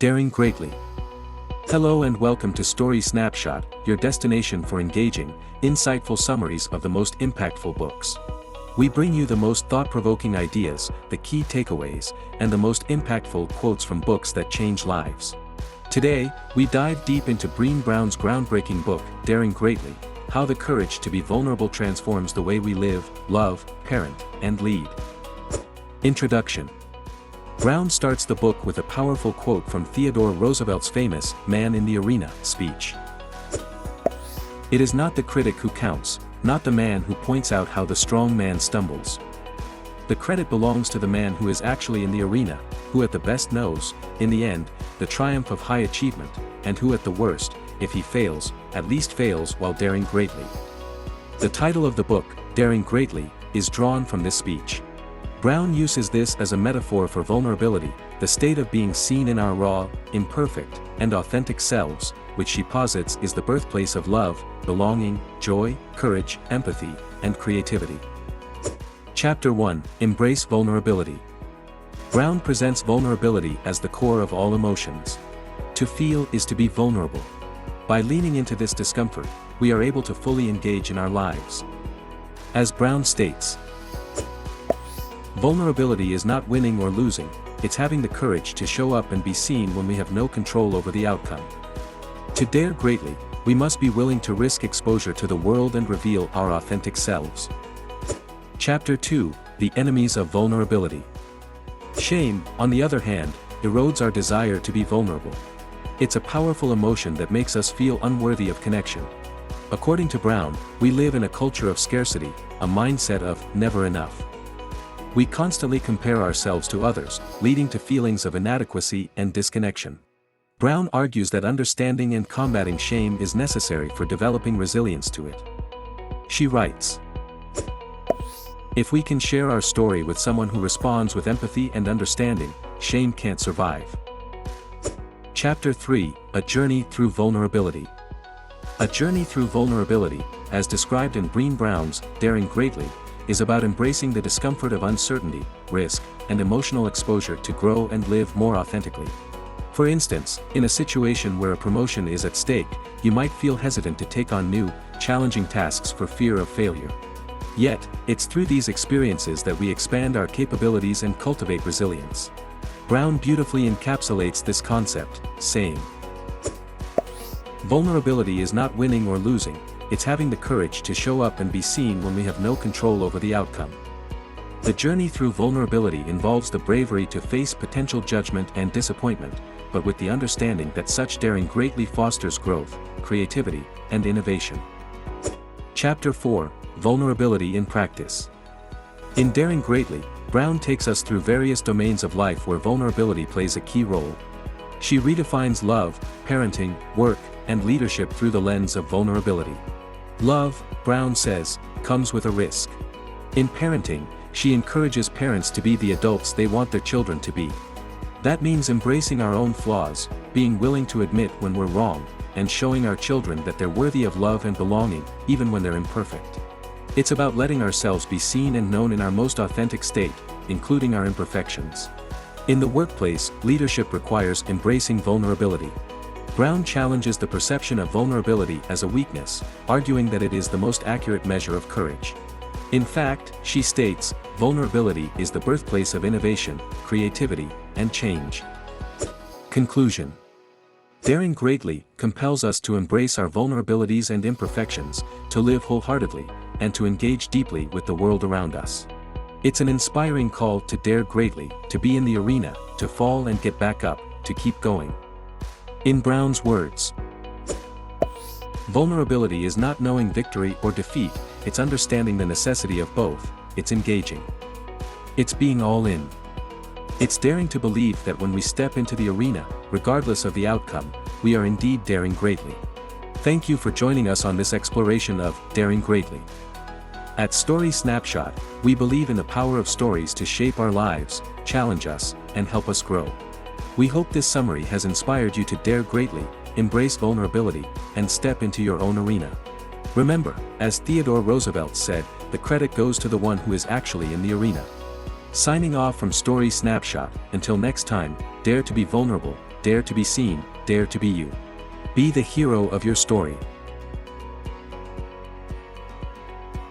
Daring greatly. Hello and welcome to Story Snapshot, your destination for engaging, insightful summaries of the most impactful books. We bring you the most thought-provoking ideas, the key takeaways, and the most impactful quotes from books that change lives. Today, we dive deep into Brené Brown's groundbreaking book, Daring Greatly: How the Courage to be Vulnerable Transforms the Way We Live, Love, Parent, and Lead. Introduction. Brown starts the book with a powerful quote from Theodore Roosevelt's famous "Man in the Arena" speech. It is not the critic who counts, not the man who points out how the strong man stumbles. The credit belongs to the man who is actually in the arena, who at the best knows, in the end, the triumph of high achievement, and who at the worst, if he fails, at least fails while daring greatly. The title of the book, Daring Greatly, is drawn from this speech. Brown uses this as a metaphor for vulnerability, the state of being seen in our raw, imperfect, and authentic selves, which she posits is the birthplace of love, belonging, joy, courage, empathy, and creativity. Chapter 1: Embrace Vulnerability. Brown presents vulnerability as the core of all emotions. To feel is to be vulnerable. By leaning into this discomfort, we are able to fully engage in our lives. As Brown states, vulnerability is not winning or losing, it's having the courage to show up and be seen when we have no control over the outcome. To dare greatly, we must be willing to risk exposure to the world and reveal our authentic selves. Chapter 2: The Enemies of Vulnerability. Shame, on the other hand, erodes our desire to be vulnerable. It's a powerful emotion that makes us feel unworthy of connection. According to Brown, we live in a culture of scarcity, a mindset of never enough. We constantly compare ourselves to others, leading to feelings of inadequacy and disconnection. Brown argues that understanding and combating shame is necessary for developing resilience to it. She writes, "If we can share our story with someone who responds with empathy and understanding, shame can't survive." Chapter 3: A Journey Through Vulnerability. A journey through vulnerability, as described in Brené Brown's Daring Greatly, is about embracing the discomfort of uncertainty, risk, and emotional exposure to grow and live more authentically. For instance, in a situation where a promotion is at stake, you might feel hesitant to take on new, challenging tasks for fear of failure. Yet, it's through these experiences that we expand our capabilities and cultivate resilience. Brown beautifully encapsulates this concept, saying, "Vulnerability is not winning or losing, it's having the courage to show up and be seen when we have no control over the outcome." The journey through vulnerability involves the bravery to face potential judgment and disappointment, but with the understanding that such daring greatly fosters growth, creativity, and innovation. Chapter 4: Vulnerability in Practice. In Daring Greatly, Brown takes us through various domains of life where vulnerability plays a key role. She redefines love, parenting, work, and leadership through the lens of vulnerability. Love, Brown says, comes with a risk. In parenting, she encourages parents to be the adults they want their children to be. That means embracing our own flaws, being willing to admit when we're wrong, and showing our children that they're worthy of love and belonging, even when they're imperfect. It's about letting ourselves be seen and known in our most authentic state, including our imperfections. In the workplace, leadership requires embracing vulnerability. Brown challenges the perception of vulnerability as a weakness, arguing that it is the most accurate measure of courage. In fact, she states, vulnerability is the birthplace of innovation, creativity, and change. Conclusion. Daring Greatly compels us to embrace our vulnerabilities and imperfections, to live wholeheartedly, and to engage deeply with the world around us. It's an inspiring call to dare greatly, to be in the arena, to fall and get back up, to keep going. In Brown's words, vulnerability is not knowing victory or defeat, it's understanding the necessity of both, it's engaging. It's being all in. It's daring to believe that when we step into the arena, regardless of the outcome, we are indeed daring greatly. Thank you for joining us on this exploration of Daring Greatly. At Story Snapshot, we believe in the power of stories to shape our lives, challenge us, and help us grow. We hope this summary has inspired you to dare greatly, embrace vulnerability, and step into your own arena. Remember, as Theodore Roosevelt said, the credit goes to the one who is actually in the arena. Signing off from Story Snapshot, until next time, dare to be vulnerable, dare to be seen, dare to be you. Be the hero of your story.